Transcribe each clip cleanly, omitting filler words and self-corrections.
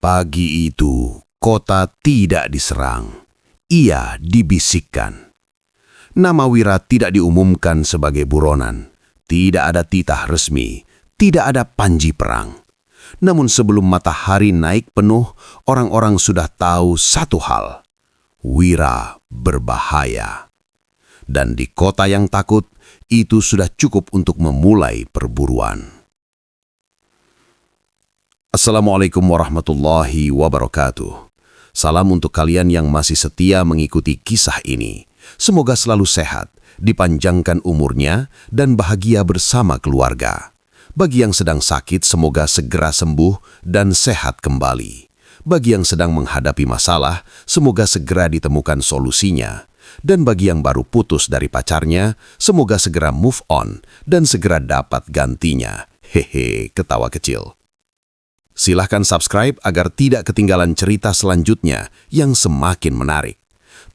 Pagi itu, kota tidak diserang. Ia dibisikkan. Nama Wira tidak diumumkan sebagai buronan. Tidak ada titah resmi. Tidak ada panji perang. Namun sebelum matahari naik penuh, orang-orang sudah tahu satu hal. Wira berbahaya. Dan di kota yang takut, itu sudah cukup untuk memulai perburuan. Assalamualaikum warahmatullahi wabarakatuh. Salam untuk kalian yang masih setia mengikuti kisah ini. Semoga selalu sehat, dipanjangkan umurnya, dan bahagia bersama keluarga. Bagi yang sedang sakit, semoga segera sembuh dan sehat kembali. Bagi yang sedang menghadapi masalah, semoga segera ditemukan solusinya. Dan bagi yang baru putus dari pacarnya, semoga segera move on dan segera dapat gantinya. Hehe, ketawa kecil. Silahkan subscribe agar tidak ketinggalan cerita selanjutnya yang semakin menarik.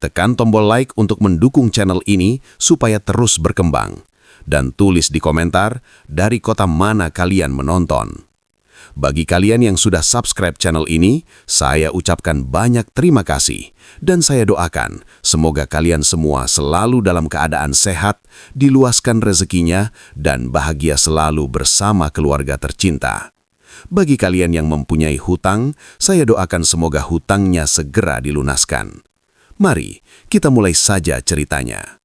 Tekan tombol like untuk mendukung channel ini supaya terus berkembang. Dan tulis di komentar dari kota mana kalian menonton. Bagi kalian yang sudah subscribe channel ini, saya ucapkan banyak terima kasih. Dan saya doakan semoga kalian semua selalu dalam keadaan sehat, diluaskan rezekinya, dan bahagia selalu bersama keluarga tercinta. Bagi kalian yang mempunyai hutang, saya doakan semoga hutangnya segera dilunaskan. Mari kita mulai saja ceritanya.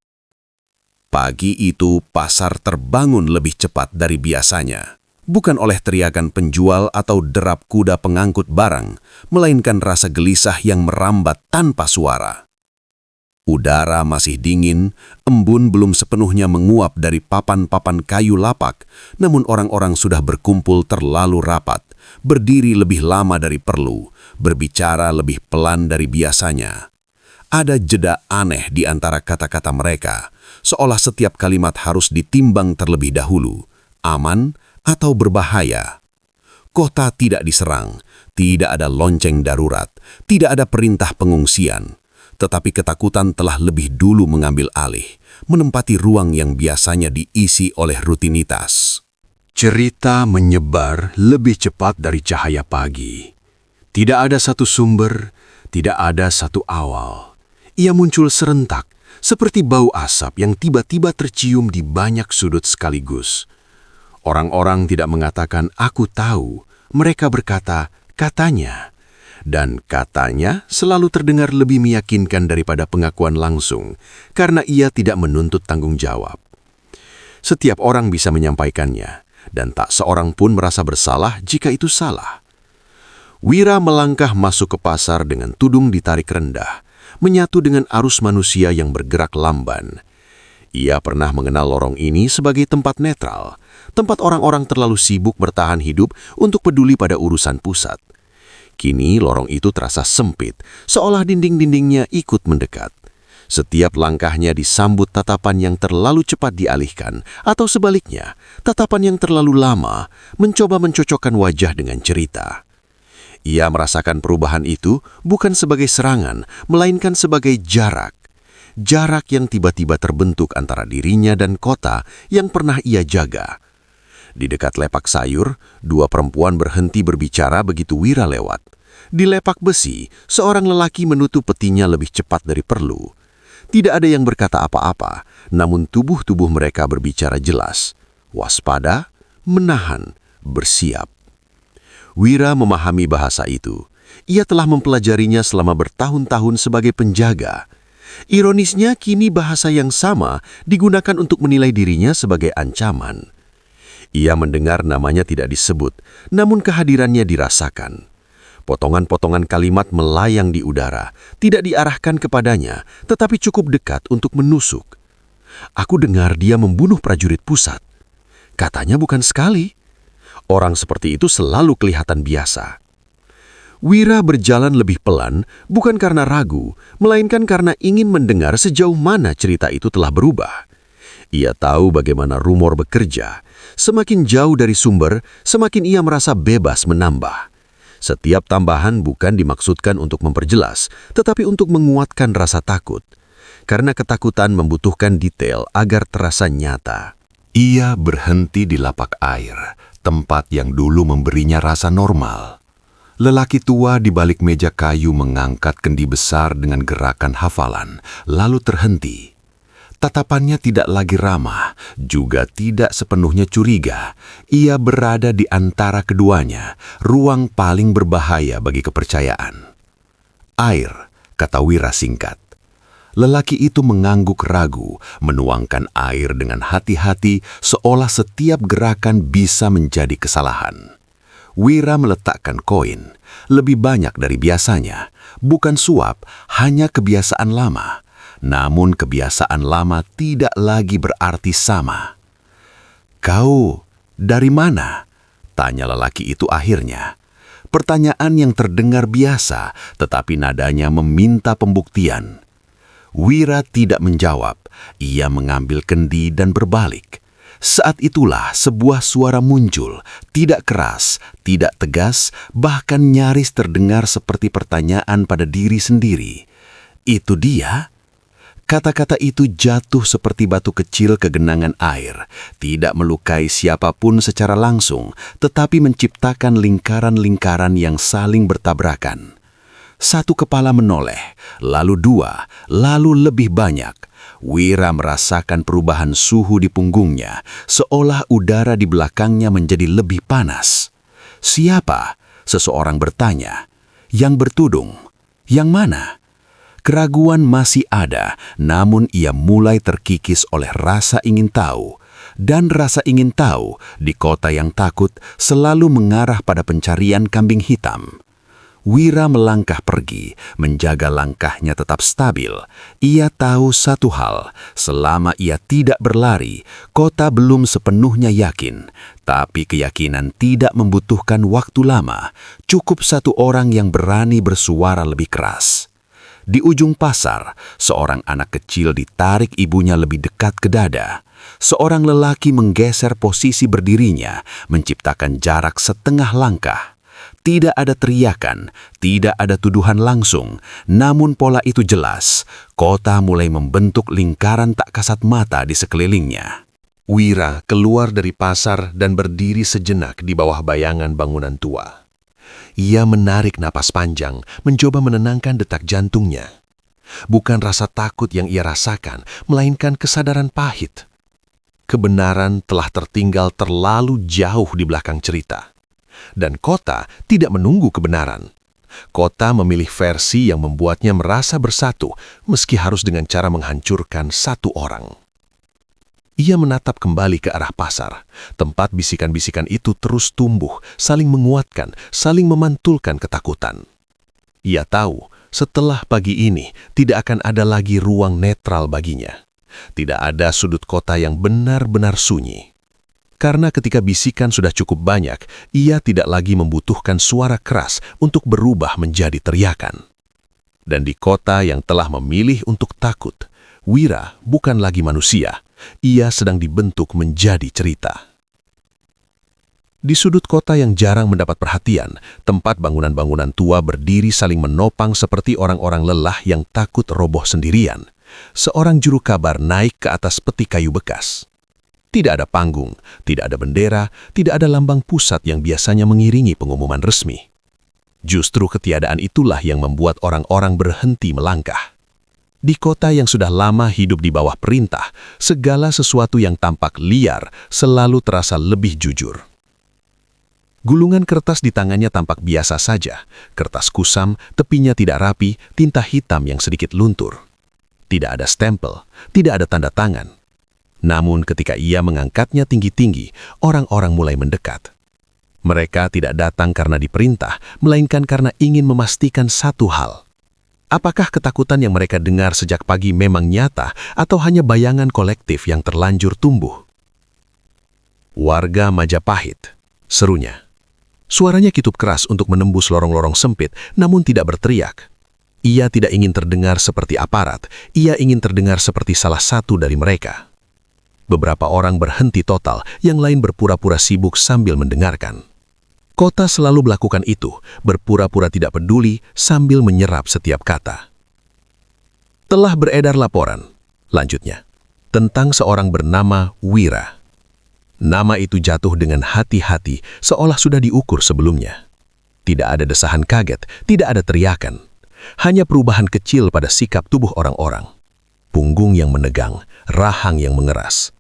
Pagi itu pasar terbangun lebih cepat dari biasanya. Bukan oleh teriakan penjual atau derap kuda pengangkut barang, melainkan rasa gelisah yang merambat tanpa suara. Udara masih dingin, embun belum sepenuhnya menguap dari papan-papan kayu lapak, namun orang-orang sudah berkumpul terlalu rapat, berdiri lebih lama dari perlu, berbicara lebih pelan dari biasanya. Ada jeda aneh di antara kata-kata mereka, seolah setiap kalimat harus ditimbang terlebih dahulu, aman atau berbahaya. Kota tidak diserang, tidak ada lonceng darurat, tidak ada perintah pengungsian. Tetapi ketakutan telah lebih dulu mengambil alih, menempati ruang yang biasanya diisi oleh rutinitas. Cerita menyebar lebih cepat dari cahaya pagi. Tidak ada satu sumber, tidak ada satu awal. Ia muncul serentak, seperti bau asap yang tiba-tiba tercium di banyak sudut sekaligus. Orang-orang tidak mengatakan, "Aku tahu." Mereka berkata, "Katanya." Dan katanya selalu terdengar lebih meyakinkan daripada pengakuan langsung, karena ia tidak menuntut tanggung jawab. Setiap orang bisa menyampaikannya, dan tak seorang pun merasa bersalah jika itu salah. Wira melangkah masuk ke pasar dengan tudung ditarik rendah, menyatu dengan arus manusia yang bergerak lamban. Ia pernah mengenal lorong ini sebagai tempat netral, tempat orang-orang terlalu sibuk bertahan hidup untuk peduli pada urusan pusat. Kini lorong itu terasa sempit, seolah dinding-dindingnya ikut mendekat. Setiap langkahnya disambut tatapan yang terlalu cepat dialihkan, atau sebaliknya, tatapan yang terlalu lama mencoba mencocokkan wajah dengan cerita. Ia merasakan perubahan itu bukan sebagai serangan, melainkan sebagai jarak. Jarak yang tiba-tiba terbentuk antara dirinya dan kota yang pernah ia jaga. Di dekat lepak sayur, dua perempuan berhenti berbicara begitu Wira lewat. Di lepak besi, seorang lelaki menutup petinya lebih cepat dari perlu. Tidak ada yang berkata apa-apa, namun tubuh-tubuh mereka berbicara jelas. Waspada, menahan, bersiap. Wira memahami bahasa itu. Ia telah mempelajarinya selama bertahun-tahun sebagai penjaga. Ironisnya, kini bahasa yang sama digunakan untuk menilai dirinya sebagai ancaman. Ia mendengar namanya tidak disebut, namun kehadirannya dirasakan. Potongan-potongan kalimat melayang di udara, tidak diarahkan kepadanya, tetapi cukup dekat untuk menusuk. "Aku dengar dia membunuh prajurit pusat." Katanya bukan sekali. Orang seperti itu selalu kelihatan biasa. Wira berjalan lebih pelan, bukan karena ragu, melainkan karena ingin mendengar sejauh mana cerita itu telah berubah. Ia tahu bagaimana rumor bekerja. Semakin jauh dari sumber, semakin ia merasa bebas menambah. Setiap tambahan bukan dimaksudkan untuk memperjelas, tetapi untuk menguatkan rasa takut. Karena ketakutan membutuhkan detail agar terasa nyata. Ia berhenti di lapak air, tempat yang dulu memberinya rasa normal. Lelaki tua di balik meja kayu mengangkat kendi besar dengan gerakan hafalan, lalu terhenti. Tatapannya tidak lagi ramah, juga tidak sepenuhnya curiga. Ia berada di antara keduanya, ruang paling berbahaya bagi kepercayaan. Air, kata Wira singkat. Lelaki itu mengangguk ragu, menuangkan air dengan hati-hati seolah setiap gerakan bisa menjadi kesalahan. Wira meletakkan koin, lebih banyak dari biasanya. Bukan suap, hanya kebiasaan lama. Namun kebiasaan lama tidak lagi berarti sama. "Kau dari mana?" tanya lelaki itu akhirnya. Pertanyaan yang terdengar biasa, tetapi nadanya meminta pembuktian. Wira tidak menjawab. Ia mengambil kendi dan berbalik. Saat itulah sebuah suara muncul, tidak keras, tidak tegas, bahkan nyaris terdengar seperti pertanyaan pada diri sendiri. "Itu dia?" Kata-kata itu jatuh seperti batu kecil ke genangan air, tidak melukai siapapun secara langsung, tetapi menciptakan lingkaran-lingkaran yang saling bertabrakan. Satu kepala menoleh, lalu dua, lalu lebih banyak. Wira merasakan perubahan suhu di punggungnya, seolah udara di belakangnya menjadi lebih panas. "Siapa?" seseorang bertanya. "Yang bertudung? Yang mana?" Keraguan masih ada, namun ia mulai terkikis oleh rasa ingin tahu. Dan rasa ingin tahu di kota yang takut selalu mengarah pada pencarian kambing hitam. Wira melangkah pergi, menjaga langkahnya tetap stabil. Ia tahu satu hal, selama ia tidak berlari, kota belum sepenuhnya yakin. Tapi keyakinan tidak membutuhkan waktu lama, cukup satu orang yang berani bersuara lebih keras. Di ujung pasar, seorang anak kecil ditarik ibunya lebih dekat ke dada. Seorang lelaki menggeser posisi berdirinya, menciptakan jarak setengah langkah. Tidak ada teriakan, tidak ada tuduhan langsung, namun pola itu jelas. Kota mulai membentuk lingkaran tak kasat mata di sekelilingnya. Wira keluar dari pasar dan berdiri sejenak di bawah bayangan bangunan tua. Ia menarik napas panjang, mencoba menenangkan detak jantungnya. Bukan rasa takut yang ia rasakan, melainkan kesadaran pahit. Kebenaran telah tertinggal terlalu jauh di belakang cerita. Dan kota tidak menunggu kebenaran. Kota memilih versi yang membuatnya merasa bersatu, meski harus dengan cara menghancurkan satu orang. Ia menatap kembali ke arah pasar. Tempat bisikan-bisikan itu terus tumbuh, saling menguatkan, saling memantulkan ketakutan. Ia tahu, setelah pagi ini tidak akan ada lagi ruang netral baginya. Tidak ada sudut kota yang benar-benar sunyi. Karena ketika bisikan sudah cukup banyak, ia tidak lagi membutuhkan suara keras untuk berubah menjadi teriakan. Dan di kota yang telah memilih untuk takut, Wira bukan lagi manusia. Ia sedang dibentuk menjadi cerita. Di sudut kota yang jarang mendapat perhatian, tempat bangunan-bangunan tua berdiri saling menopang seperti orang-orang lelah yang takut roboh sendirian. Seorang juru kabar naik ke atas peti kayu bekas. Tidak ada panggung, tidak ada bendera, tidak ada lambang pusat yang biasanya mengiringi pengumuman resmi. Justru ketiadaan itulah yang membuat orang-orang berhenti melangkah. Di kota yang sudah lama hidup di bawah perintah, segala sesuatu yang tampak liar selalu terasa lebih jujur. Gulungan kertas di tangannya tampak biasa saja, kertas kusam, tepinya tidak rapi, tinta hitam yang sedikit luntur. Tidak ada stempel, tidak ada tanda tangan. Namun ketika ia mengangkatnya tinggi-tinggi, orang-orang mulai mendekat. Mereka tidak datang karena diperintah, melainkan karena ingin memastikan satu hal. Apakah ketakutan yang mereka dengar sejak pagi memang nyata atau hanya bayangan kolektif yang terlanjur tumbuh? "Warga Majapahit," serunya. Suaranya kitup keras untuk menembus lorong-lorong sempit, namun tidak berteriak. Ia tidak ingin terdengar seperti aparat, ia ingin terdengar seperti salah satu dari mereka. Beberapa orang berhenti total, yang lain berpura-pura sibuk sambil mendengarkan. Kota selalu melakukan itu, berpura-pura tidak peduli sambil menyerap setiap kata. Telah beredar laporan, lanjutnya, tentang seorang bernama Wira. Nama itu jatuh dengan hati-hati, seolah sudah diukur sebelumnya. Tidak ada desahan kaget, tidak ada teriakan. Hanya perubahan kecil pada sikap tubuh orang-orang. Punggung yang menegang, rahang yang mengeras.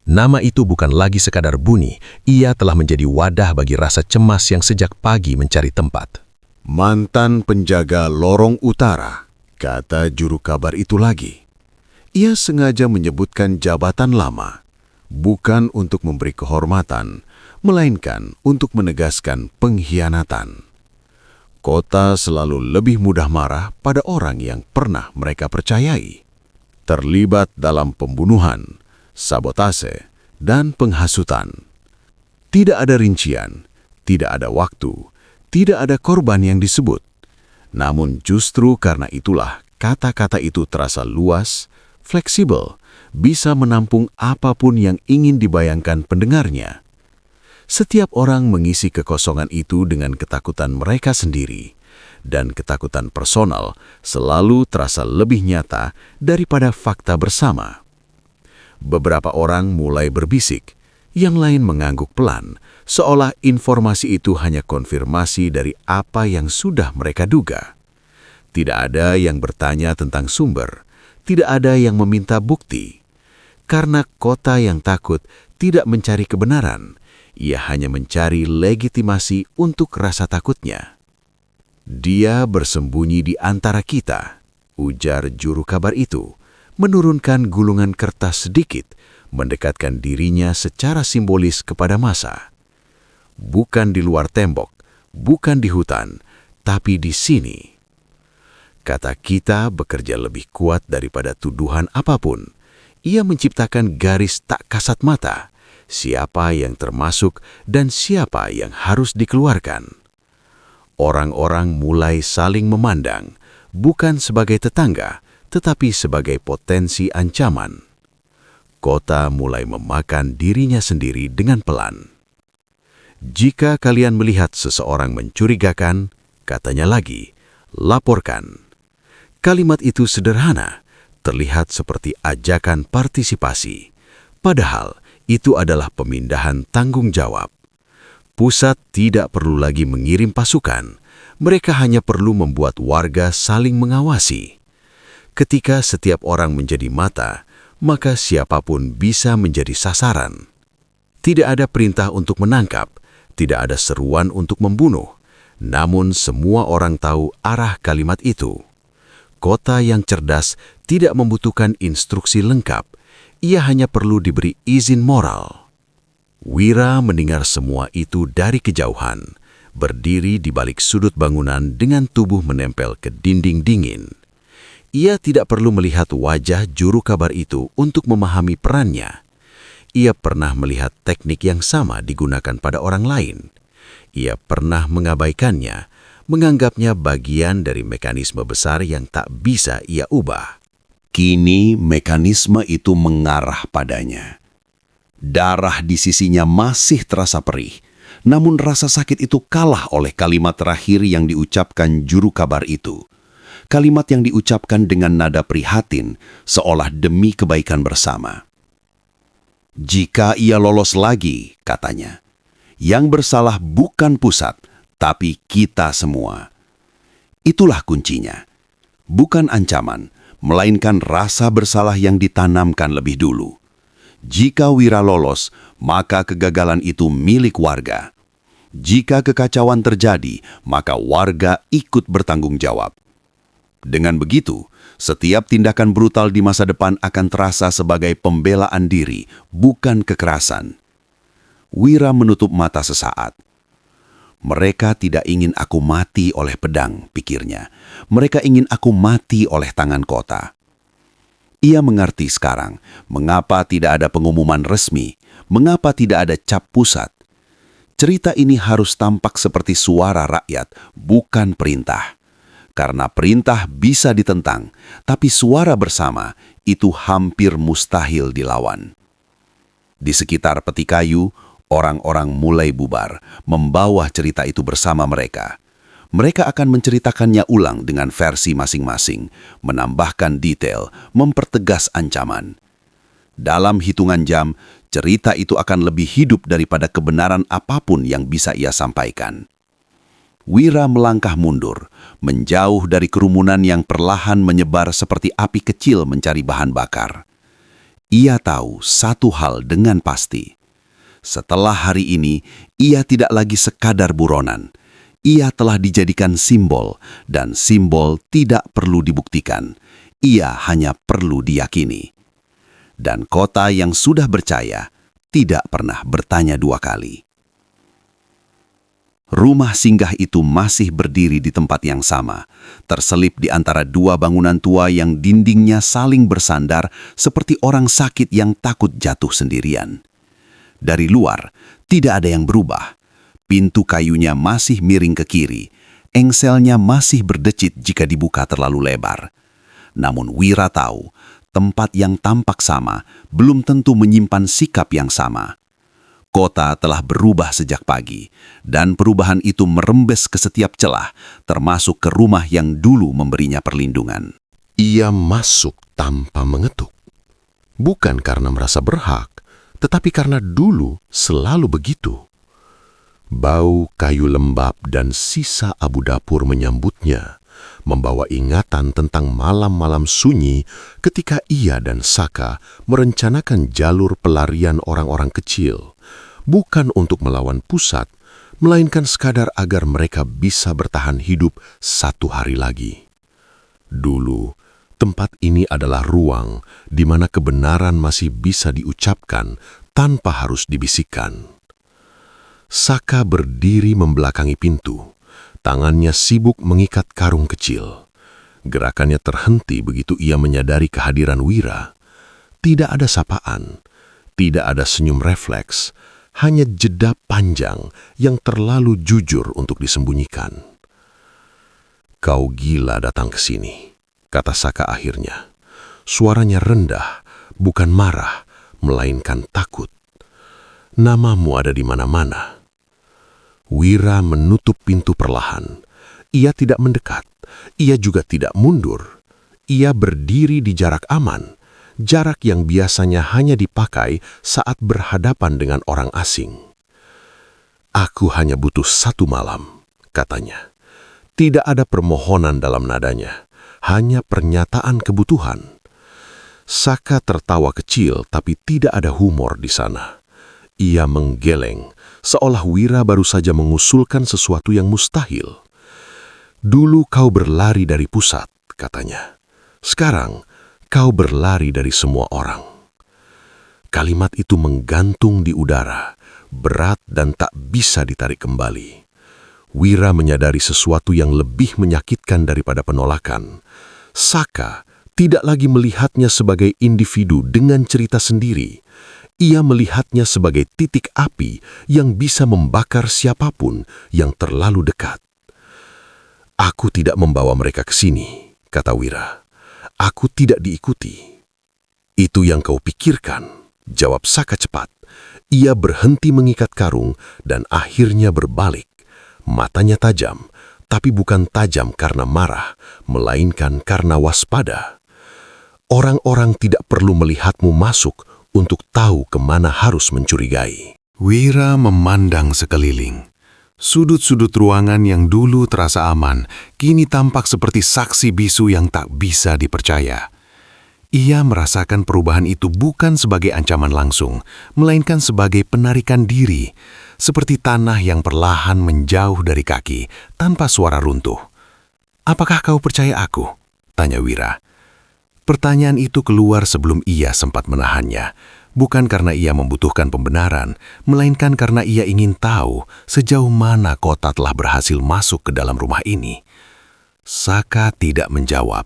Nama itu bukan lagi sekadar bunyi, ia telah menjadi wadah bagi rasa cemas yang sejak pagi mencari tempat. Mantan penjaga lorong utara, kata juru kabar itu lagi. Ia sengaja menyebutkan jabatan lama, bukan untuk memberi kehormatan, melainkan untuk menegaskan pengkhianatan. Kota selalu lebih mudah marah pada orang yang pernah mereka percayai. Terlibat dalam pembunuhan, sabotase, dan penghasutan. Tidak ada rincian, tidak ada waktu, tidak ada korban yang disebut. Namun justru karena itulah kata-kata itu terasa luas, fleksibel, bisa menampung apapun yang ingin dibayangkan pendengarnya. Setiap orang mengisi kekosongan itu dengan ketakutan mereka sendiri, dan ketakutan personal selalu terasa lebih nyata daripada fakta bersama. Beberapa orang mulai berbisik, yang lain mengangguk pelan, seolah informasi itu hanya konfirmasi dari apa yang sudah mereka duga. Tidak ada yang bertanya tentang sumber, tidak ada yang meminta bukti. Karena kota yang takut tidak mencari kebenaran, ia hanya mencari legitimasi untuk rasa takutnya. Dia bersembunyi di antara kita, ujar juru kabar itu, menurunkan gulungan kertas sedikit, mendekatkan dirinya secara simbolis kepada massa. Bukan di luar tembok, bukan di hutan, tapi di sini. Kata kita bekerja lebih kuat daripada tuduhan apapun. Ia menciptakan garis tak kasat mata, siapa yang termasuk dan siapa yang harus dikeluarkan. Orang-orang mulai saling memandang, bukan sebagai tetangga, tetapi sebagai potensi ancaman. Kota mulai memakan dirinya sendiri dengan pelan. Jika kalian melihat seseorang mencurigakan, katanya lagi, laporkan. Kalimat itu sederhana, terlihat seperti ajakan partisipasi. Padahal itu adalah pemindahan tanggung jawab. Pusat tidak perlu lagi mengirim pasukan, mereka hanya perlu membuat warga saling mengawasi. Ketika setiap orang menjadi mata, maka siapapun bisa menjadi sasaran. Tidak ada perintah untuk menangkap, tidak ada seruan untuk membunuh, namun semua orang tahu arah kalimat itu. Kota yang cerdas tidak membutuhkan instruksi lengkap, ia hanya perlu diberi izin moral. Wira mendengar semua itu dari kejauhan, berdiri di balik sudut bangunan dengan tubuh menempel ke dinding dingin. Ia tidak perlu melihat wajah juru kabar itu untuk memahami perannya. Ia pernah melihat teknik yang sama digunakan pada orang lain. Ia pernah mengabaikannya, menganggapnya bagian dari mekanisme besar yang tak bisa ia ubah. Kini mekanisme itu mengarah padanya. Darah di sisinya masih terasa perih, namun rasa sakit itu kalah oleh kalimat terakhir yang diucapkan juru kabar itu. Kalimat yang diucapkan dengan nada prihatin, seolah demi kebaikan bersama. Jika ia lolos lagi, katanya, yang bersalah bukan pusat, tapi kita semua. Itulah kuncinya. Bukan ancaman, melainkan rasa bersalah yang ditanamkan lebih dulu. Jika Wira lolos, maka kegagalan itu milik warga. Jika kekacauan terjadi, maka warga ikut bertanggung jawab. Dengan begitu, setiap tindakan brutal di masa depan akan terasa sebagai pembelaan diri, bukan kekerasan. Wira menutup mata sesaat. Mereka tidak ingin aku mati oleh pedang, pikirnya. Mereka ingin aku mati oleh tangan kota. Ia mengerti sekarang mengapa tidak ada pengumuman resmi, mengapa tidak ada cap pusat. Cerita ini harus tampak seperti suara rakyat, bukan perintah. Karena perintah bisa ditentang, tapi suara bersama itu hampir mustahil dilawan. Di sekitar peti kayu, orang-orang mulai bubar, membawa cerita itu bersama mereka. Mereka akan menceritakannya ulang dengan versi masing-masing, menambahkan detail, mempertegas ancaman. Dalam hitungan jam, cerita itu akan lebih hidup daripada kebenaran apapun yang bisa ia sampaikan. Wira melangkah mundur, menjauh dari kerumunan yang perlahan menyebar seperti api kecil mencari bahan bakar. Ia tahu satu hal dengan pasti. Setelah hari ini, ia tidak lagi sekadar buronan. Ia telah dijadikan simbol, dan simbol tidak perlu dibuktikan. Ia hanya perlu diyakini. Dan kota yang sudah percaya tidak pernah bertanya dua kali. Rumah singgah itu masih berdiri di tempat yang sama, terselip di antara dua bangunan tua yang dindingnya saling bersandar seperti orang sakit yang takut jatuh sendirian. Dari luar, tidak ada yang berubah. Pintu kayunya masih miring ke kiri, engselnya masih berdecit jika dibuka terlalu lebar. Namun Wira tahu, tempat yang tampak sama belum tentu menyimpan sikap yang sama. Kota telah berubah sejak pagi, dan perubahan itu merembes ke setiap celah, termasuk ke rumah yang dulu memberinya perlindungan. Ia masuk tanpa mengetuk. Bukan karena merasa berhak, tetapi karena dulu selalu begitu. Bau kayu lembab dan sisa abu dapur menyambutnya, membawa ingatan tentang malam-malam sunyi ketika ia dan Saka merencanakan jalur pelarian orang-orang kecil, bukan untuk melawan pusat, melainkan sekadar agar mereka bisa bertahan hidup satu hari lagi. Dulu, tempat ini adalah ruang di mana kebenaran masih bisa diucapkan tanpa harus dibisikkan. Saka berdiri membelakangi pintu. Tangannya sibuk mengikat karung kecil. Gerakannya terhenti begitu ia menyadari kehadiran Wira. Tidak ada sapaan, tidak ada senyum refleks, hanya jeda panjang yang terlalu jujur untuk disembunyikan. "Kau gila datang ke sini," kata Saka akhirnya. Suaranya rendah, bukan marah, melainkan takut. "Namamu ada di mana-mana." Wira menutup pintu perlahan. Ia tidak mendekat, ia juga tidak mundur. Ia berdiri di jarak aman, jarak yang biasanya hanya dipakai saat berhadapan dengan orang asing. "Aku hanya butuh 1 malam," katanya. Tidak ada permohonan dalam nadanya, hanya pernyataan kebutuhan. Saka tertawa kecil, tapi tidak ada humor di sana. Ia menggeleng, seolah Wira baru saja mengusulkan sesuatu yang mustahil. "Dulu kau berlari dari pusat," katanya. "Sekarang kau berlari dari semua orang." Kalimat itu menggantung di udara, berat dan tak bisa ditarik kembali. Wira menyadari sesuatu yang lebih menyakitkan daripada penolakan. Saka tidak lagi melihatnya sebagai individu dengan cerita sendiri. Ia melihatnya sebagai titik api yang bisa membakar siapapun yang terlalu dekat. "Aku tidak membawa mereka ke sini," kata Wira. "Aku tidak diikuti." "Itu yang kau pikirkan," jawab Saka cepat. Ia berhenti mengikat karung dan akhirnya berbalik. Matanya tajam, tapi bukan tajam karena marah, melainkan karena waspada. "Orang-orang tidak perlu melihatmu masuk untuk tahu kemana harus mencurigai." Wira memandang sekeliling. Sudut-sudut ruangan yang dulu terasa aman, kini tampak seperti saksi bisu yang tak bisa dipercaya. Ia merasakan perubahan itu bukan sebagai ancaman langsung, melainkan sebagai penarikan diri, seperti tanah yang perlahan menjauh dari kaki, tanpa suara runtuh. "Apakah kau percaya aku?" tanya Wira. Pertanyaan itu keluar sebelum ia sempat menahannya, bukan karena ia membutuhkan pembenaran, melainkan karena ia ingin tahu sejauh mana kota telah berhasil masuk ke dalam rumah ini. Saka tidak menjawab.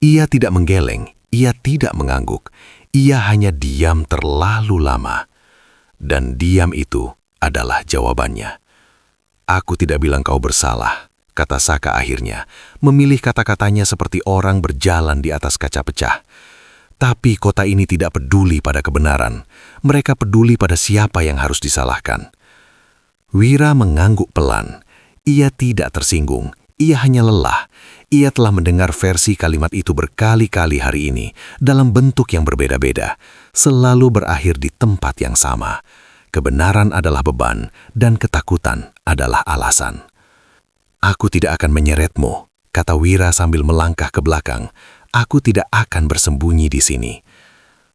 Ia tidak menggeleng, ia tidak mengangguk. Ia hanya diam terlalu lama. Dan diam itu adalah jawabannya. "Aku tidak bilang kau bersalah," kata Saka akhirnya, memilih kata-katanya seperti orang berjalan di atas kaca pecah. "Tapi kota ini tidak peduli pada kebenaran. Mereka peduli pada siapa yang harus disalahkan." Wira mengangguk pelan. Ia tidak tersinggung, ia hanya lelah. Ia telah mendengar versi kalimat itu berkali-kali hari ini, dalam bentuk yang berbeda-beda, selalu berakhir di tempat yang sama. Kebenaran adalah beban, dan ketakutan adalah alasan. Aku tidak akan menyeretmu, kata Wira sambil melangkah ke belakang. Aku tidak akan bersembunyi di sini.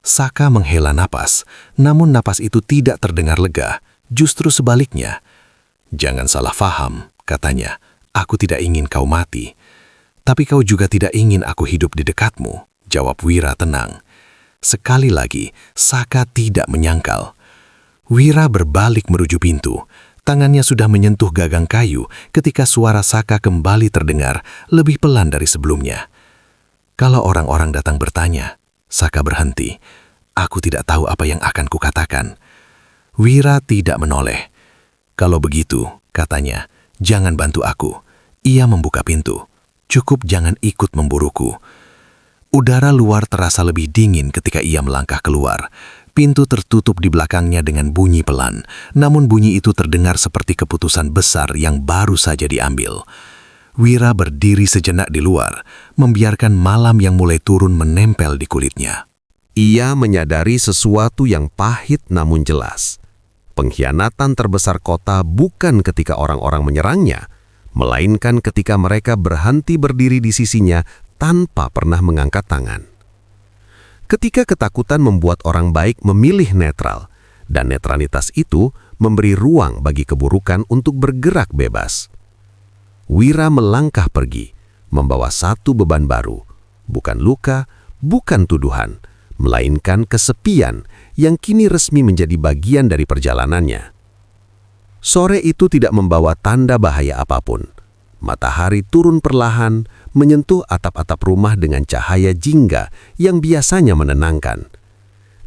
Saka menghela napas, namun napas itu tidak terdengar lega, justru sebaliknya. Jangan salah faham, katanya. Aku tidak ingin kau mati. Tapi kau juga tidak ingin aku hidup di dekatmu, jawab Wira tenang. Sekali lagi, Saka tidak menyangkal. Wira berbalik menuju pintu. Tangannya sudah menyentuh gagang kayu ketika suara Saka kembali terdengar lebih pelan dari sebelumnya. Kalau orang-orang datang bertanya, Saka berhenti. Aku tidak tahu apa yang akan kukatakan. Wira tidak menoleh. Kalau begitu, katanya, jangan bantu aku. Ia membuka pintu. Cukup jangan ikut memburuku. Udara luar terasa lebih dingin ketika ia melangkah keluar. Pintu tertutup di belakangnya dengan bunyi pelan, namun bunyi itu terdengar seperti keputusan besar yang baru saja diambil. Wira berdiri sejenak di luar, membiarkan malam yang mulai turun menempel di kulitnya. Ia menyadari sesuatu yang pahit namun jelas. Pengkhianatan terbesar kota bukan ketika orang-orang menyerangnya, melainkan ketika mereka berhenti berdiri di sisinya tanpa pernah mengangkat tangan. Ketika ketakutan membuat orang baik memilih netral, dan netralitas itu memberi ruang bagi keburukan untuk bergerak bebas. Wira melangkah pergi, membawa satu beban baru, bukan luka, bukan tuduhan, melainkan kesepian yang kini resmi menjadi bagian dari perjalanannya. Sore itu tidak membawa tanda bahaya apapun. Matahari turun perlahan, menyentuh atap-atap rumah dengan cahaya jingga yang biasanya menenangkan.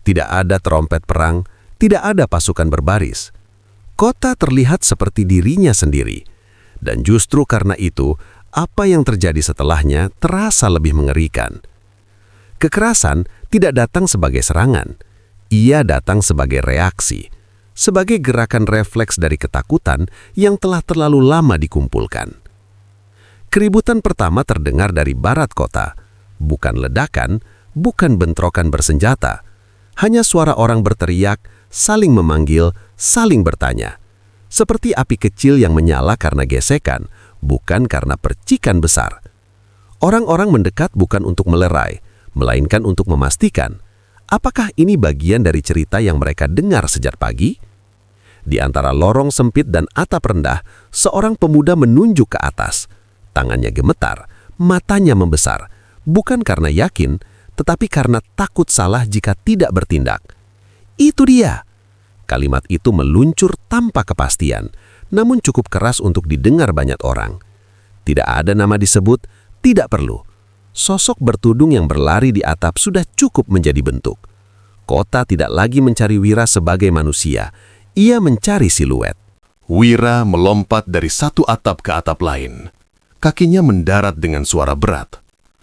Tidak ada trompet perang, tidak ada pasukan berbaris. Kota terlihat seperti dirinya sendiri. Dan justru karena itu, apa yang terjadi setelahnya terasa lebih mengerikan. Kekerasan tidak datang sebagai serangan. Ia datang sebagai reaksi, sebagai gerakan refleks dari ketakutan yang telah terlalu lama dikumpulkan. Keributan pertama terdengar dari barat kota, bukan ledakan, bukan bentrokan bersenjata. Hanya suara orang berteriak, saling memanggil, saling bertanya. Seperti api kecil yang menyala karena gesekan, bukan karena percikan besar. Orang-orang mendekat bukan untuk melerai, melainkan untuk memastikan, apakah ini bagian dari cerita yang mereka dengar sejak pagi? Di antara lorong sempit dan atap rendah, seorang pemuda menunjuk ke atas. Tangannya gemetar, matanya membesar, bukan karena yakin, tetapi karena takut salah jika tidak bertindak. Itu dia. Kalimat itu meluncur tanpa kepastian, namun cukup keras untuk didengar banyak orang. Tidak ada nama disebut, tidak perlu. Sosok bertudung yang berlari di atap sudah cukup menjadi bentuk. Kota tidak lagi mencari Wira sebagai manusia, ia mencari siluet. Wira melompat dari satu atap ke atap lain. Kakinya mendarat dengan suara berat.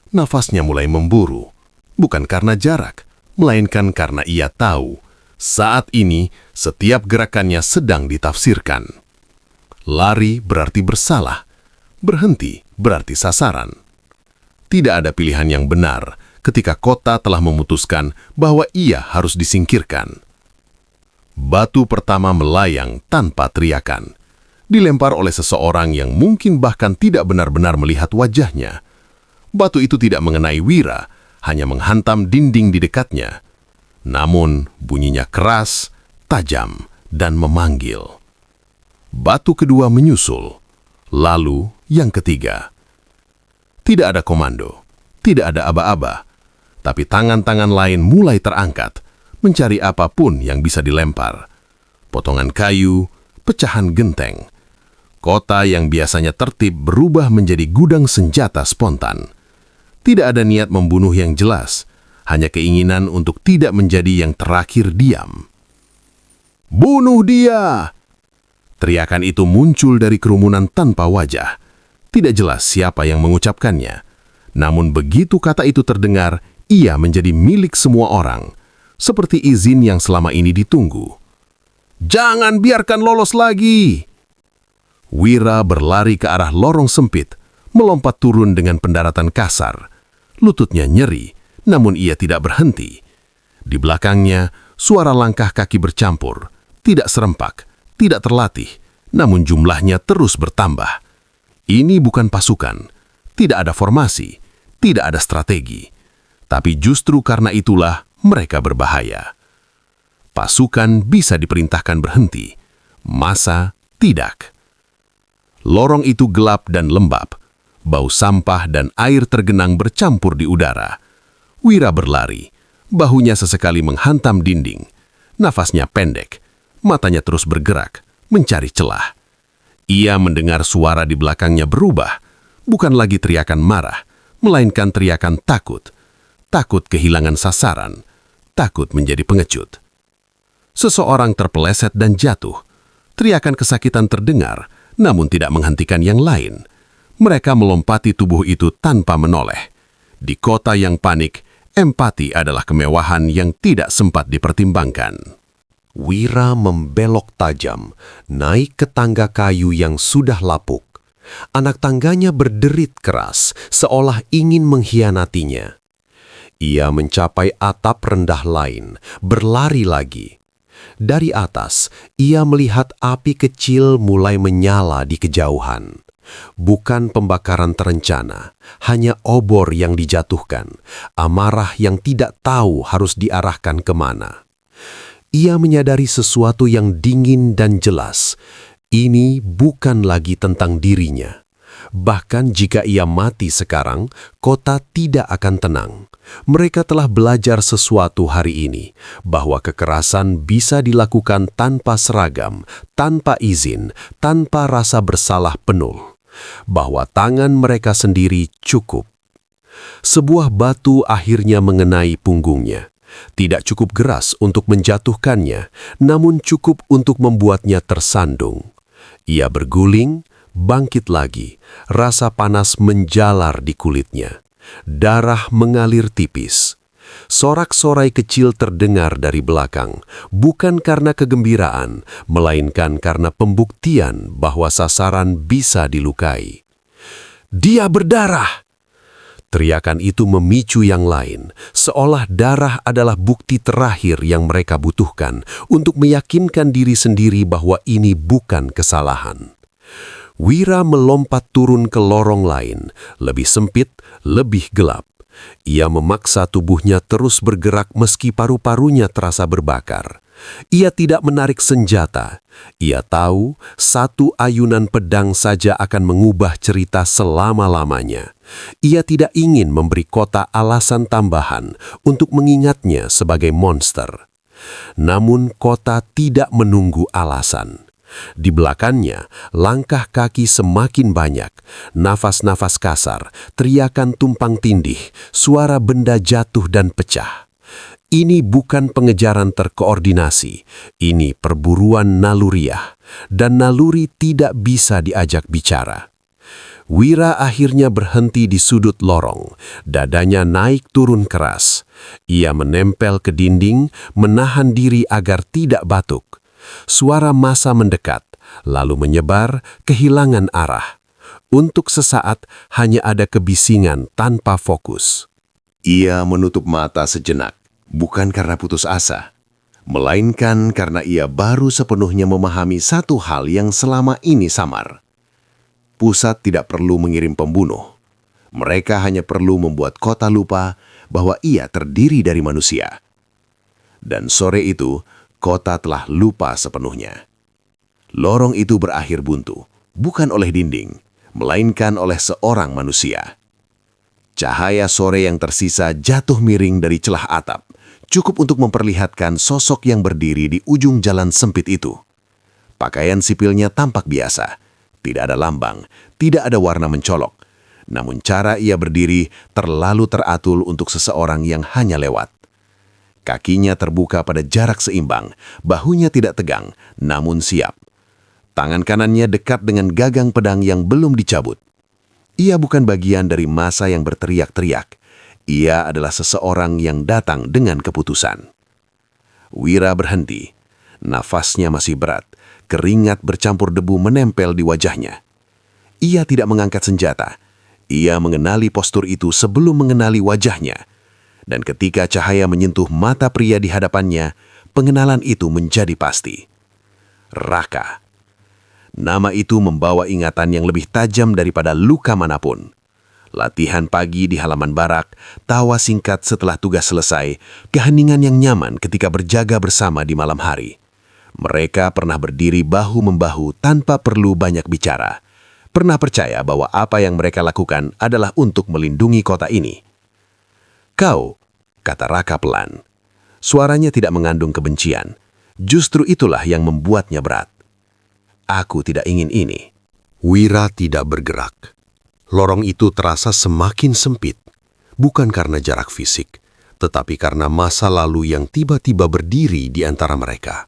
Nafasnya mulai memburu, bukan karena jarak, melainkan karena ia tahu saat ini setiap gerakannya sedang ditafsirkan. Lari berarti bersalah, berhenti berarti sasaran. Tidak ada pilihan yang benar ketika kota telah memutuskan bahwa ia harus disingkirkan. Batu pertama melayang tanpa teriakan. Dilempar oleh seseorang yang mungkin bahkan tidak benar-benar melihat wajahnya. Batu itu tidak mengenai Wira, hanya menghantam dinding di dekatnya. Namun bunyinya keras, tajam, dan memanggil. Batu kedua menyusul, lalu yang ketiga. Tidak ada komando, tidak ada aba-aba, tapi tangan-tangan lain mulai terangkat, mencari apapun yang bisa dilempar. Potongan kayu, pecahan genteng. Kota yang biasanya tertib berubah menjadi gudang senjata spontan. Tidak ada niat membunuh yang jelas, hanya keinginan untuk tidak menjadi yang terakhir diam. "Bunuh dia!" Teriakan itu muncul dari kerumunan tanpa wajah. Tidak jelas siapa yang mengucapkannya. Namun begitu kata itu terdengar, ia menjadi milik semua orang, seperti izin yang selama ini ditunggu. "Jangan biarkan lolos lagi!" Wira berlari ke arah lorong sempit, melompat turun dengan pendaratan kasar. Lututnya nyeri, namun ia tidak berhenti. Di belakangnya, suara langkah kaki bercampur, tidak serempak, tidak terlatih, namun jumlahnya terus bertambah. Ini bukan pasukan, tidak ada formasi, tidak ada strategi. Tapi justru karena itulah mereka berbahaya. Pasukan bisa diperintahkan berhenti, massa tidak. Lorong itu gelap dan lembab. Bau sampah dan air tergenang bercampur di udara. Wira berlari, bahunya sesekali menghantam dinding. Nafasnya pendek, matanya terus bergerak, mencari celah. Ia mendengar suara di belakangnya berubah, bukan lagi teriakan marah, melainkan teriakan takut. Takut kehilangan sasaran, takut menjadi pengecut. Seseorang terpeleset dan jatuh. Teriakan kesakitan terdengar, namun tidak menghentikan yang lain. Mereka melompati tubuh itu tanpa menoleh. Di kota yang panik, empati adalah kemewahan yang tidak sempat dipertimbangkan. Wira membelok tajam, naik ke tangga kayu yang sudah lapuk. Anak tangganya berderit keras, seolah ingin mengkhianatinya. Ia mencapai atap rendah lain, berlari lagi. Dari atas, ia melihat api kecil mulai menyala di kejauhan. Bukan pembakaran terencana, hanya obor yang dijatuhkan, amarah yang tidak tahu harus diarahkan kemana. Ia menyadari sesuatu yang dingin dan jelas. Ini bukan lagi tentang dirinya. Bahkan jika ia mati sekarang, kota tidak akan tenang. Mereka telah belajar sesuatu hari ini, bahwa kekerasan bisa dilakukan tanpa seragam, tanpa izin, tanpa rasa bersalah penuh. Bahwa tangan mereka sendiri cukup. Sebuah batu akhirnya mengenai punggungnya. Tidak cukup keras untuk menjatuhkannya, namun cukup untuk membuatnya tersandung. Ia berguling, bangkit lagi, rasa panas menjalar di kulitnya. Darah mengalir tipis. Sorak-sorai kecil terdengar dari belakang, bukan karena kegembiraan, melainkan karena pembuktian bahwa sasaran bisa dilukai. "Dia berdarah!" Teriakan itu memicu yang lain, seolah darah adalah bukti terakhir yang mereka butuhkan untuk meyakinkan diri sendiri bahwa ini bukan kesalahan. Wira melompat turun ke lorong lain, lebih sempit, lebih gelap. Ia memaksa tubuhnya terus bergerak meski paru-parunya terasa berbakar. Ia tidak menarik senjata. Ia tahu satu ayunan pedang saja akan mengubah cerita selama-lamanya. Ia tidak ingin memberi kota alasan tambahan untuk mengingatnya sebagai monster. Namun kota tidak menunggu alasan. Di belakangnya, langkah kaki semakin banyak, nafas-nafas kasar, teriakan tumpang tindih, suara benda jatuh dan pecah. Ini bukan pengejaran terkoordinasi, ini perburuan naluriah, dan naluri tidak bisa diajak bicara. Wira akhirnya berhenti di sudut lorong, dadanya naik turun keras. Ia menempel ke dinding, menahan diri agar tidak batuk. Suara massa mendekat, lalu menyebar, kehilangan arah. Untuk sesaat hanya ada kebisingan tanpa fokus. Ia menutup mata sejenak, bukan karena putus asa, melainkan karena ia baru sepenuhnya memahami satu hal yang selama ini samar. Pusat tidak perlu mengirim pembunuh. Mereka hanya perlu membuat kota lupa bahwa ia terdiri dari manusia. Dan sore itu, kota telah lupa sepenuhnya. Lorong itu berakhir buntu, bukan oleh dinding, melainkan oleh seorang manusia. Cahaya sore yang tersisa jatuh miring dari celah atap, cukup untuk memperlihatkan sosok yang berdiri di ujung jalan sempit itu. Pakaian sipilnya tampak biasa, tidak ada lambang, tidak ada warna mencolok. Namun cara ia berdiri terlalu teratur untuk seseorang yang hanya lewat. Kakinya terbuka pada jarak seimbang, bahunya tidak tegang, namun siap. Tangan kanannya dekat dengan gagang pedang yang belum dicabut. Ia bukan bagian dari massa yang berteriak-teriak. Ia adalah seseorang yang datang dengan keputusan. Wira berhenti. Nafasnya masih berat, keringat bercampur debu menempel di wajahnya. Ia tidak mengangkat senjata. Ia mengenali postur itu sebelum mengenali wajahnya. Dan ketika cahaya menyentuh mata pria di hadapannya, pengenalan itu menjadi pasti. Raka. Nama itu membawa ingatan yang lebih tajam daripada luka manapun. Latihan pagi di halaman barak, tawa singkat setelah tugas selesai, keheningan yang nyaman ketika berjaga bersama di malam hari. Mereka pernah berdiri bahu-membahu tanpa perlu banyak bicara. Pernah percaya bahwa apa yang mereka lakukan adalah untuk melindungi kota ini. "Kau," kata Raka pelan. Suaranya tidak mengandung kebencian. Justru itulah yang membuatnya berat. "Aku tidak ingin ini." Wira tidak bergerak. Lorong itu terasa semakin sempit, bukan karena jarak fisik, tetapi karena masa lalu yang tiba-tiba berdiri di antara mereka.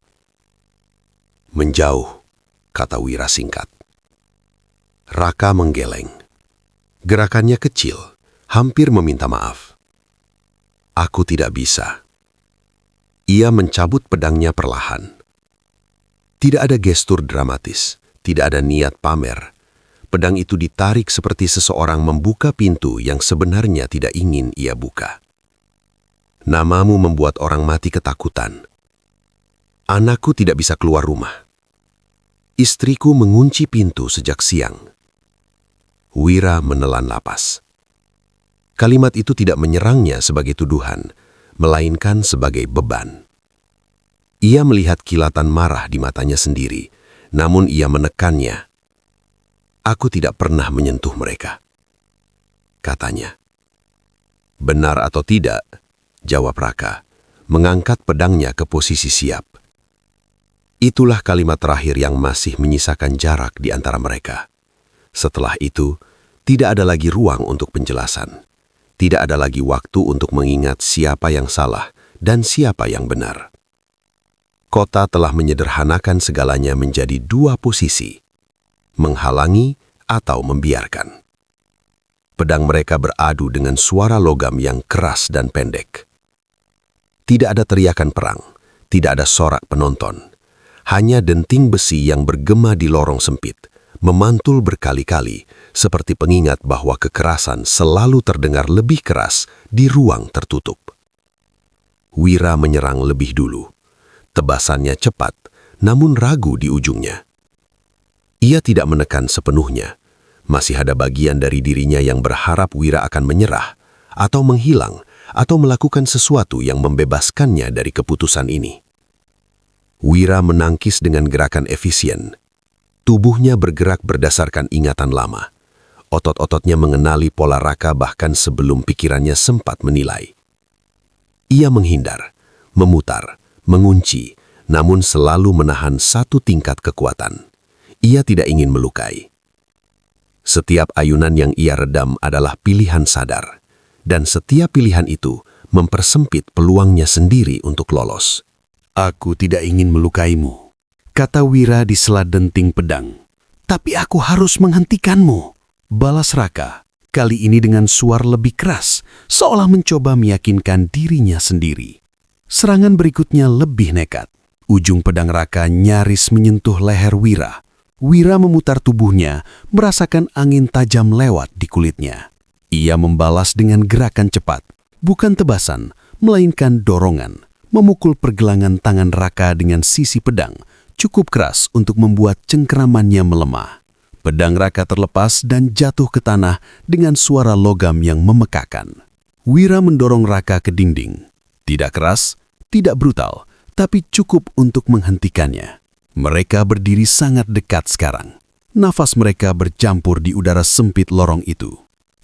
"Menjauh," kata Wira singkat. Raka menggeleng. Gerakannya kecil, hampir meminta maaf. "Aku tidak bisa." Ia mencabut pedangnya perlahan. Tidak ada gestur dramatis, tidak ada niat pamer. Pedang itu ditarik seperti seseorang membuka pintu yang sebenarnya tidak ingin ia buka. "Namamu membuat orang mati ketakutan. Anakku tidak bisa keluar rumah. Istriku mengunci pintu sejak siang." Wira menelan napas. Kalimat itu tidak menyerangnya sebagai tuduhan, melainkan sebagai beban. Ia melihat kilatan marah di matanya sendiri, namun ia menekannya. "Aku tidak pernah menyentuh mereka," katanya. "Benar atau tidak?" jawab Raka, mengangkat pedangnya ke posisi siap. Itulah kalimat terakhir yang masih menyisakan jarak di antara mereka. Setelah itu, tidak ada lagi ruang untuk penjelasan. Tidak ada lagi waktu untuk mengingat siapa yang salah dan siapa yang benar. Kota telah menyederhanakan segalanya menjadi dua posisi: menghalangi atau membiarkan. Pedang mereka beradu dengan suara logam yang keras dan pendek. Tidak ada teriakan perang, tidak ada sorak penonton. Hanya denting besi yang bergema di lorong sempit, memantul berkali-kali, seperti pengingat bahwa kekerasan selalu terdengar lebih keras di ruang tertutup. Wira menyerang lebih dulu. Tebasannya cepat, namun ragu di ujungnya. Ia tidak menekan sepenuhnya. Masih ada bagian dari dirinya yang berharap Wira akan menyerah, atau menghilang, atau melakukan sesuatu yang membebaskannya dari keputusan ini. Wira menangkis dengan gerakan efisien. Tubuhnya bergerak berdasarkan ingatan lama. Otot-ototnya mengenali pola Raka bahkan sebelum pikirannya sempat menilai. Ia menghindar, memutar, mengunci, namun selalu menahan satu tingkat kekuatan. Ia tidak ingin melukai. Setiap ayunan yang ia redam adalah pilihan sadar, dan setiap pilihan itu mempersempit peluangnya sendiri untuk lolos. "Aku tidak ingin melukaimu," kata Wira di sela denting pedang. "Tapi aku harus menghentikanmu," balas Raka, kali ini dengan suara lebih keras, seolah mencoba meyakinkan dirinya sendiri. Serangan berikutnya lebih nekat. Ujung pedang Raka nyaris menyentuh leher Wira. Wira memutar tubuhnya, merasakan angin tajam lewat di kulitnya. Ia membalas dengan gerakan cepat, bukan tebasan, melainkan dorongan, memukul pergelangan tangan Raka dengan sisi pedang, cukup keras untuk membuat cengkeramannya melemah. Pedang Raka terlepas dan jatuh ke tanah dengan suara logam yang memekakan. Wira mendorong Raka ke dinding. Tidak keras, tidak brutal, tapi cukup untuk menghentikannya. Mereka berdiri sangat dekat sekarang. Nafas mereka bercampur di udara sempit lorong itu.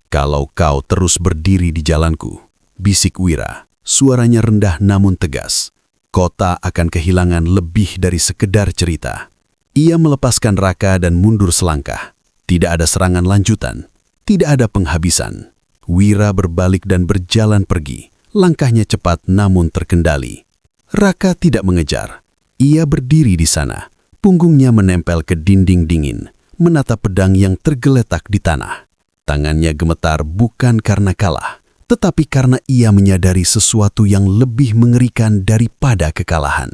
"Kalau kau terus berdiri di jalanku," bisik Wira, suaranya rendah namun tegas, "kota akan kehilangan lebih dari sekedar cerita." Ia melepaskan Raka dan mundur selangkah. Tidak ada serangan lanjutan, tidak ada penghabisan. Wira berbalik dan berjalan pergi. Langkahnya cepat namun terkendali. Raka tidak mengejar. Ia berdiri di sana, punggungnya menempel ke dinding dingin, menatap pedang yang tergeletak di tanah. Tangannya gemetar bukan karena kalah, tetapi karena ia menyadari sesuatu yang lebih mengerikan daripada kekalahan.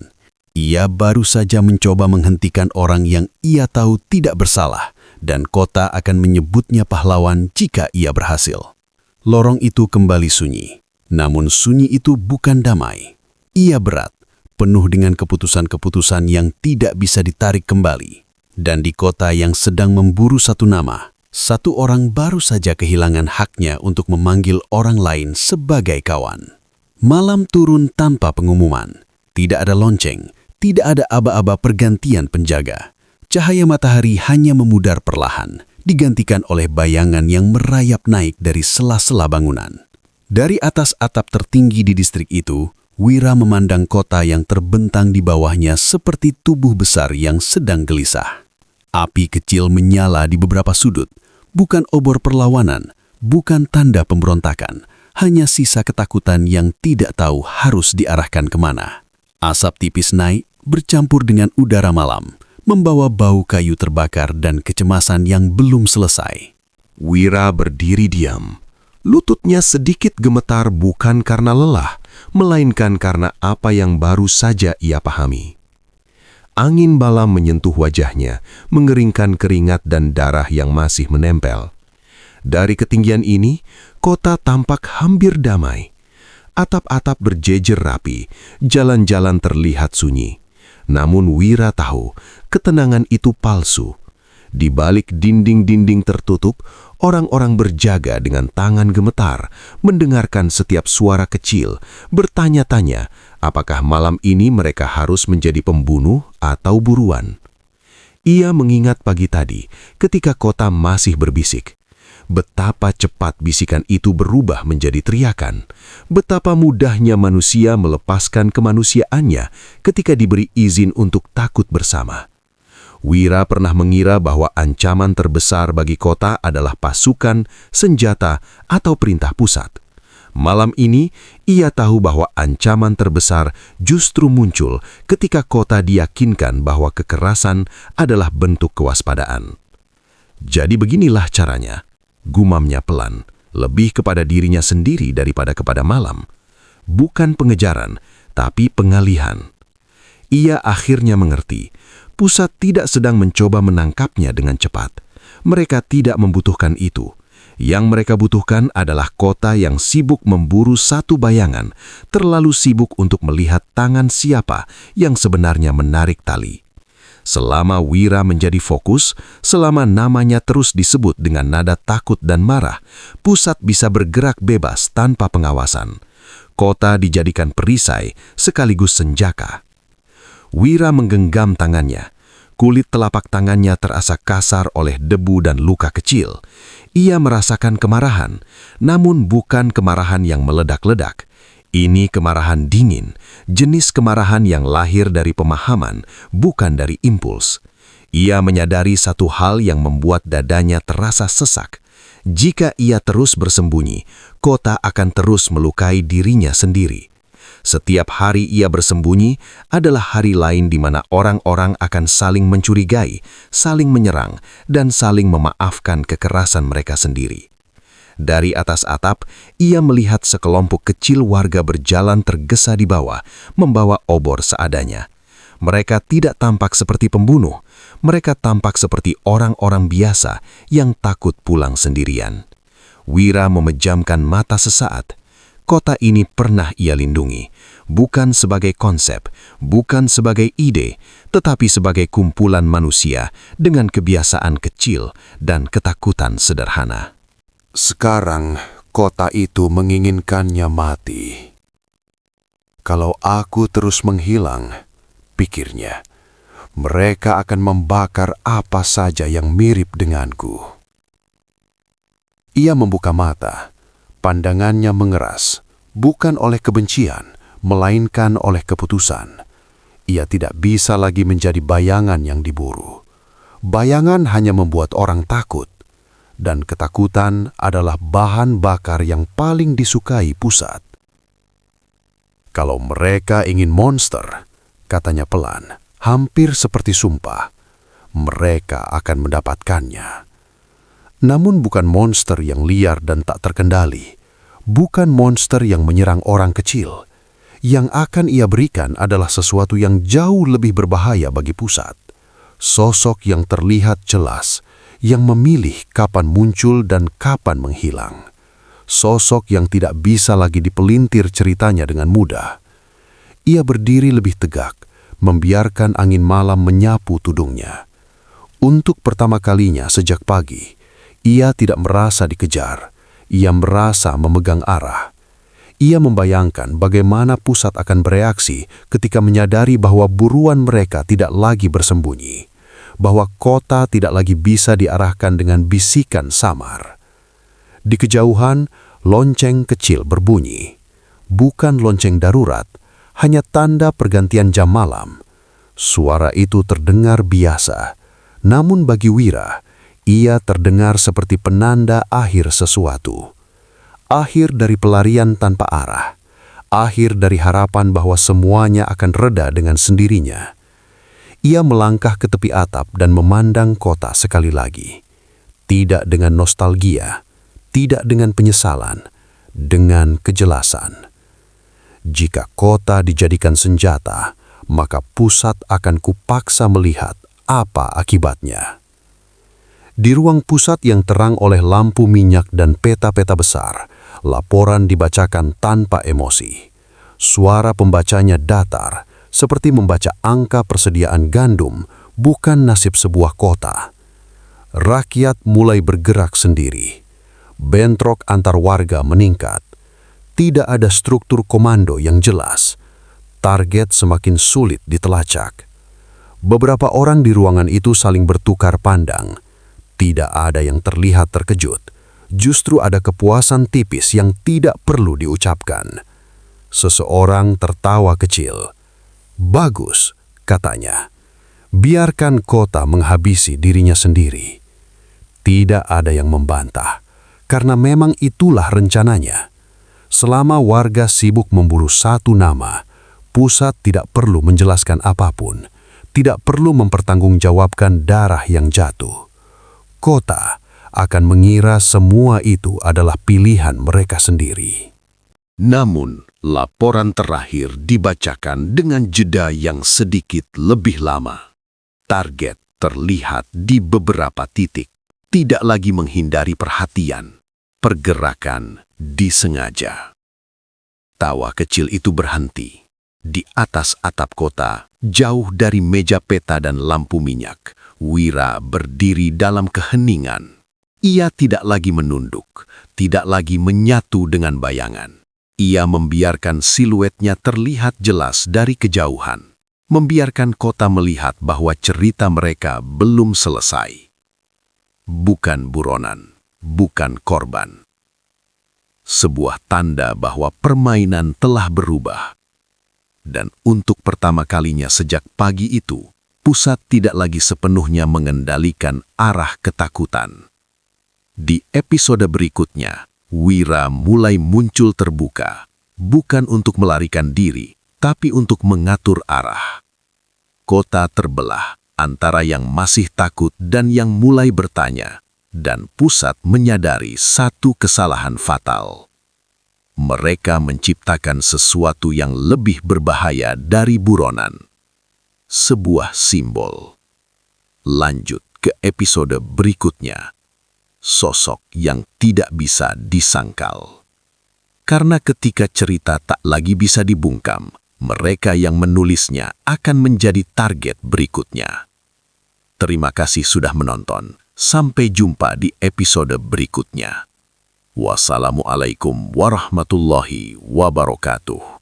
Ia baru saja mencoba menghentikan orang yang ia tahu tidak bersalah, dan kota akan menyebutnya pahlawan jika ia berhasil. Lorong itu kembali sunyi, namun sunyi itu bukan damai. Ia berat, penuh dengan keputusan-keputusan yang tidak bisa ditarik kembali. Dan di kota yang sedang memburu satu nama, satu orang baru saja kehilangan haknya untuk memanggil orang lain sebagai kawan. Malam turun tanpa pengumuman. Tidak ada lonceng, tidak ada aba-aba pergantian penjaga. Cahaya matahari hanya memudar perlahan, digantikan oleh bayangan yang merayap naik dari sela-sela bangunan. Dari atas atap tertinggi di distrik itu, Wira memandang kota yang terbentang di bawahnya seperti tubuh besar yang sedang gelisah. Api kecil menyala di beberapa sudut, bukan obor perlawanan, bukan tanda pemberontakan, hanya sisa ketakutan yang tidak tahu harus diarahkan kemana. Asap tipis naik, bercampur dengan udara malam, membawa bau kayu terbakar dan kecemasan yang belum selesai. Wira berdiri diam. Lututnya sedikit gemetar bukan karena lelah, melainkan karena apa yang baru saja ia pahami. Angin malam menyentuh wajahnya, mengeringkan keringat dan darah yang masih menempel. Dari ketinggian ini, kota tampak hampir damai. Atap-atap berjejer rapi, jalan-jalan terlihat sunyi. Namun Wira tahu, ketenangan itu palsu. Di balik dinding-dinding tertutup, orang-orang berjaga dengan tangan gemetar, mendengarkan setiap suara kecil, bertanya-tanya apakah malam ini mereka harus menjadi pembunuh atau buruan. Ia mengingat pagi tadi ketika kota masih berbisik. Betapa cepat bisikan itu berubah menjadi teriakan. Betapa mudahnya manusia melepaskan kemanusiaannya ketika diberi izin untuk takut bersama. Wira pernah mengira bahwa ancaman terbesar bagi kota adalah pasukan, senjata, atau perintah pusat. Malam ini, ia tahu bahwa ancaman terbesar justru muncul ketika kota diyakinkan bahwa kekerasan adalah bentuk kewaspadaan. Jadi beginilah caranya. Gumamnya pelan, lebih kepada dirinya sendiri daripada kepada malam. Bukan pengejaran, tapi pengalihan. Ia akhirnya mengerti, pusat tidak sedang mencoba menangkapnya dengan cepat. Mereka tidak membutuhkan itu. Yang mereka butuhkan adalah kota yang sibuk memburu satu bayangan, terlalu sibuk untuk melihat tangan siapa yang sebenarnya menarik tali. Selama Wira menjadi fokus, selama namanya terus disebut dengan nada takut dan marah, pusat bisa bergerak bebas tanpa pengawasan. Kota dijadikan perisai sekaligus senjaka. Wira menggenggam tangannya. Kulit telapak tangannya terasa kasar oleh debu dan luka kecil. Ia merasakan kemarahan, namun bukan kemarahan yang meledak-ledak. Ini kemarahan dingin, jenis kemarahan yang lahir dari pemahaman, bukan dari impuls. Ia menyadari satu hal yang membuat dadanya terasa sesak. Jika ia terus bersembunyi, kota akan terus melukai dirinya sendiri. Setiap hari ia bersembunyi adalah hari lain di mana orang-orang akan saling mencurigai, saling menyerang, dan saling memaafkan kekerasan mereka sendiri. Dari atas atap, ia melihat sekelompok kecil warga berjalan tergesa di bawah, membawa obor seadanya. Mereka tidak tampak seperti pembunuh, mereka tampak seperti orang-orang biasa yang takut pulang sendirian. Wira memejamkan mata sesaat. Kota ini pernah ia lindungi, bukan sebagai konsep, bukan sebagai ide, tetapi sebagai kumpulan manusia dengan kebiasaan kecil dan ketakutan sederhana. Sekarang kota itu menginginkannya mati. Kalau aku terus menghilang, pikirnya, mereka akan membakar apa saja yang mirip denganku. Ia membuka mata, pandangannya mengeras, bukan oleh kebencian, melainkan oleh keputusan. Ia tidak bisa lagi menjadi bayangan yang diburu. Bayangan hanya membuat orang takut. Dan ketakutan adalah bahan bakar yang paling disukai pusat. Kalau mereka ingin monster, katanya pelan, hampir seperti sumpah, mereka akan mendapatkannya. Namun bukan monster yang liar dan tak terkendali, bukan monster yang menyerang orang kecil. Yang akan ia berikan adalah sesuatu yang jauh lebih berbahaya bagi pusat. Sosok yang terlihat jelas, yang memilih kapan muncul dan kapan menghilang. Sosok yang tidak bisa lagi dipelintir ceritanya dengan mudah. Ia berdiri lebih tegak, membiarkan angin malam menyapu tudungnya. Untuk pertama kalinya sejak pagi, ia tidak merasa dikejar. Ia merasa memegang arah. Ia membayangkan bagaimana pusat akan bereaksi ketika menyadari bahwa buruan mereka tidak lagi bersembunyi, bahwa kota tidak lagi bisa diarahkan dengan bisikan samar. Di kejauhan, lonceng kecil berbunyi. Bukan lonceng darurat, hanya tanda pergantian jam malam. Suara itu terdengar biasa, namun bagi Wira, ia terdengar seperti penanda akhir sesuatu. Akhir dari pelarian tanpa arah. Akhir dari harapan bahwa semuanya akan reda dengan sendirinya. Ia melangkah ke tepi atap dan memandang kota sekali lagi. Tidak dengan nostalgia, tidak dengan penyesalan, dengan kejelasan. Jika kota dijadikan senjata, maka pusat akan kupaksa melihat apa akibatnya. Di ruang pusat yang terang oleh lampu minyak dan peta-peta besar, laporan dibacakan tanpa emosi. Suara pembacanya datar, seperti membaca angka persediaan gandum, bukan nasib sebuah kota. Rakyat mulai bergerak sendiri. Bentrok antar warga meningkat. Tidak ada struktur komando yang jelas. Target semakin sulit ditelacak. Beberapa orang di ruangan itu saling bertukar pandang. Tidak ada yang terlihat terkejut. Justru ada kepuasan tipis yang tidak perlu diucapkan. Seseorang tertawa kecil. "Bagus," katanya. "Biarkan kota menghabisi dirinya sendiri." Tidak ada yang membantah, karena memang itulah rencananya. Selama warga sibuk memburu satu nama, pusat tidak perlu menjelaskan apapun, tidak perlu mempertanggungjawabkan darah yang jatuh. Kota akan mengira semua itu adalah pilihan mereka sendiri. Namun, laporan terakhir dibacakan dengan jeda yang sedikit lebih lama. Target terlihat di beberapa titik, tidak lagi menghindari perhatian. Pergerakan disengaja. Tawa kecil itu berhenti. Di atas atap kota, jauh dari meja peta dan lampu minyak, Wira berdiri dalam keheningan. Ia tidak lagi menunduk, tidak lagi menyatu dengan bayangan. Ia membiarkan siluetnya terlihat jelas dari kejauhan, membiarkan kota melihat bahwa cerita mereka belum selesai. Bukan buronan, bukan korban. Sebuah tanda bahwa permainan telah berubah. Dan untuk pertama kalinya sejak pagi itu, pusat tidak lagi sepenuhnya mengendalikan arah ketakutan. Di episode berikutnya, Wira mulai muncul terbuka, bukan untuk melarikan diri, tapi untuk mengatur arah. Kota terbelah antara yang masih takut dan yang mulai bertanya, dan pusat menyadari satu kesalahan fatal. Mereka menciptakan sesuatu yang lebih berbahaya dari buronan. Sebuah simbol. Lanjut ke episode berikutnya. Sosok yang tidak bisa disangkal. Karena ketika cerita tak lagi bisa dibungkam, mereka yang menulisnya akan menjadi target berikutnya. Terima kasih sudah menonton. Sampai jumpa di episode berikutnya. Wassalamualaikum warahmatullahi wabarakatuh.